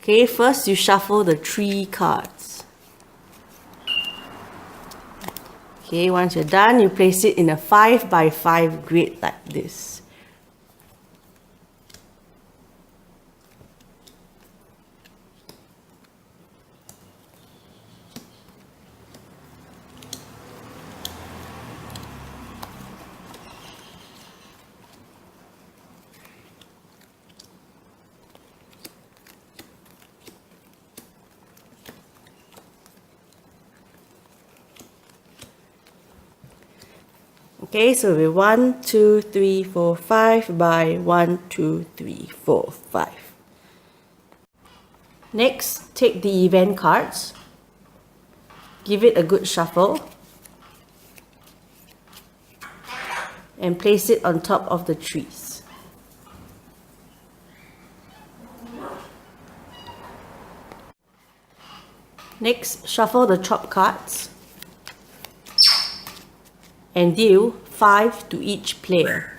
Okay, first you shuffle the 3 cards. Okay, once you're done, you place it in a 5 by 5 grid like this. Okay, so we're 1, 2, 3, 4, 5 by 1, 2, 3, 4, 5. Next, take the event cards, give it a good shuffle, and place it on top of the trees. Next, shuffle the top cards and deal 5 to each player.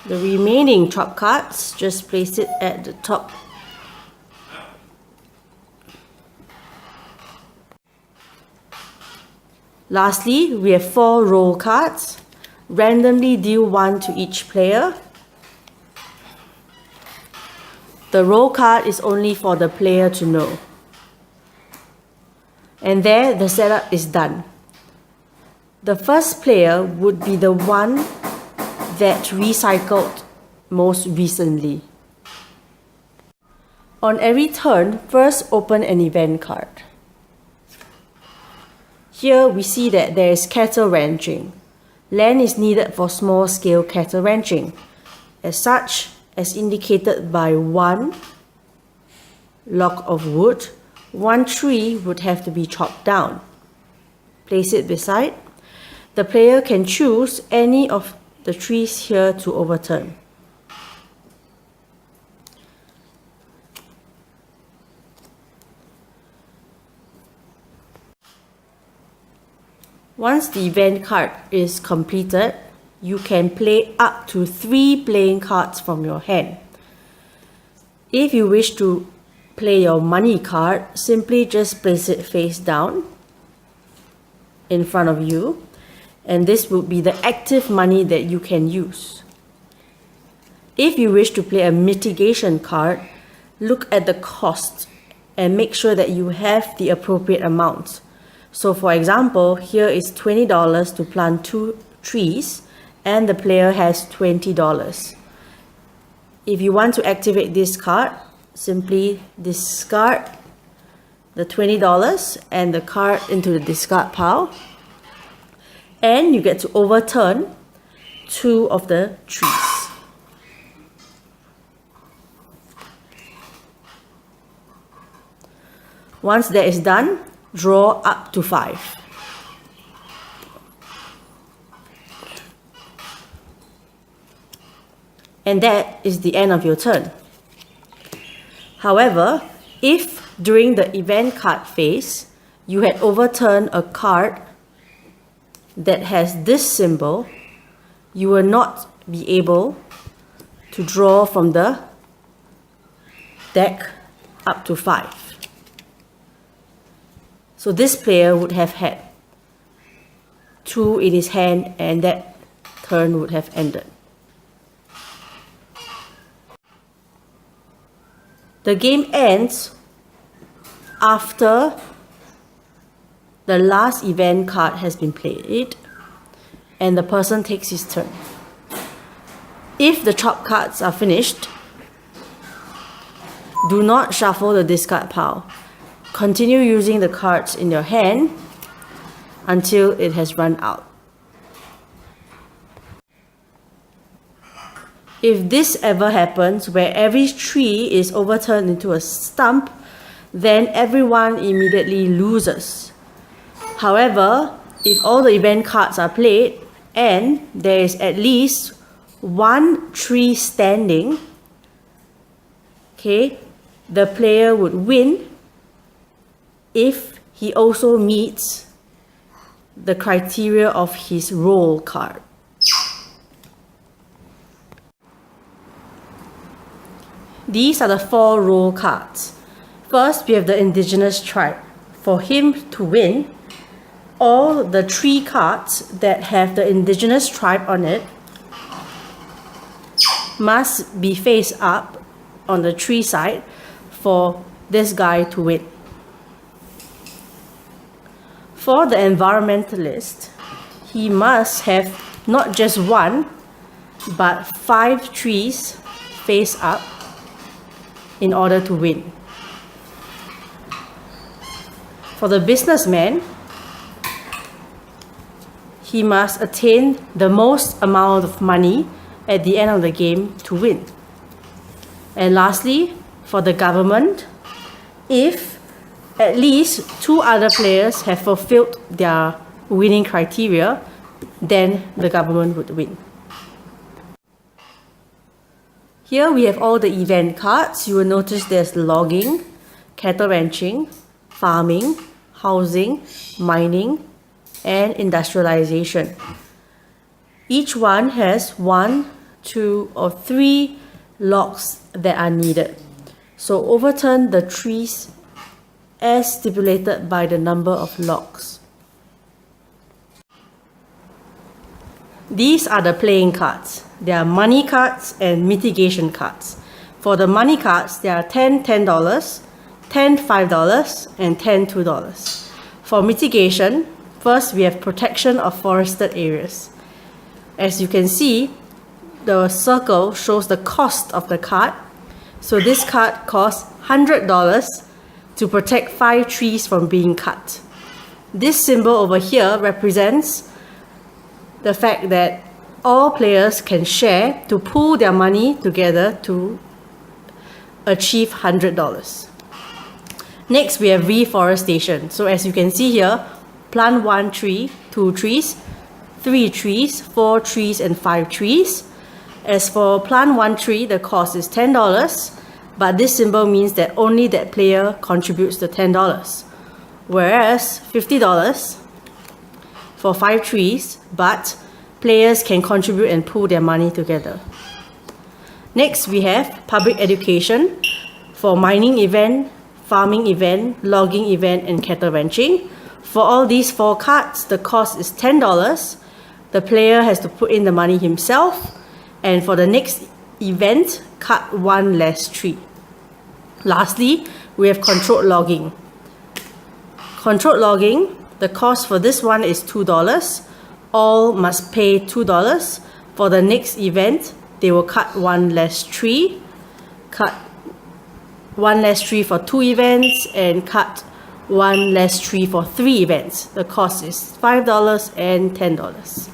The remaining top cards, just place it at the top. Lastly, we have 4 roll cards. Randomly deal 1 to each player. The roll card is only for the player to know. And there, the setup is done. The first player would be the one that recycled most recently. On every turn, first open an event card. Here we see that there is cattle ranching. Land is needed for small-scale cattle ranching. As such, as indicated by 1 log of wood, 1 tree would have to be chopped down. Place it beside. The player can choose any of the trees here to overturn. Once the event card is completed, you can play up to 3 playing cards from your hand. If you wish to play your money card, simply just place it face down in front of you, and this will be the active money that you can use. If you wish to play a mitigation card, look at the cost and make sure that you have the appropriate amount. So for example, here is $20 to plant 2 trees and the player has $20. If you want to activate this card, simply discard the $20 and the card into the discard pile, and you get to overturn 2 of the trees. Once that is done, draw up to 5. And that is the end of your turn. However, if during the event card phase, you had overturned a card that has this symbol, you will not be able to draw from the deck up to 5. So this player would have had 2 in his hand and that turn would have ended. The game ends after the last event card has been played and the person takes his turn. If the top cards are finished, do not shuffle the discard pile. Continue using the cards in your hand until it has run out. If this ever happens, where every tree is overturned into a stump, then everyone immediately loses. However, if all the event cards are played and there is at least one tree standing, okay, the player would win if he also meets the criteria of his roll card. These are the 4 roll cards. First, we have the indigenous tribe. For him to win, all the 3 cards that have the indigenous tribe on it must be face up on the tree side for this guy to win. For the environmentalist, he must have not just 1 but 5 trees face up in order to win. For the businessman, he must attain the most amount of money at the end of the game to win. And lastly, for the government, if at least 2 other players have fulfilled their winning criteria, then the government would win. Here we have all the event cards. You will notice there's logging, cattle ranching, farming, housing, mining, and industrialization. Each one has 1, 2, or 3 logs that are needed. So overturn the trees as stipulated by the number of logs. These are the playing cards. There are money cards and mitigation cards. For the money cards, there are 10 $10, 10 $5, and 10 $2. For mitigation, first we have protection of forested areas. As you can see, the circle shows the cost of the card. So this card costs $100 to protect 5 trees from being cut. This symbol over here represents the fact that all players can share to pool their money together to achieve $100. Next, we have reforestation. So as you can see here, plant 1 tree, 2 trees, 3 trees, 4 trees, and 5 trees. As for plant 1 tree, the cost is $10, but this symbol means that only that player contributes the $10. Whereas $50 for 5 trees, but players can contribute and pool their money together. Next, we have public education for mining event, farming event, logging event, and cattle ranching. For all these 4 cards, the cost is $10. The player has to put in the money himself, and for the next event, cut 1 less tree. Lastly, we have controlled logging. Controlled logging, the cost for this one is $2. All must pay $2. For the next event, they will cut 1 less tree, cut 1 less tree for 2 events, and cut 1 less tree for 3 events. The cost is $5 and $10.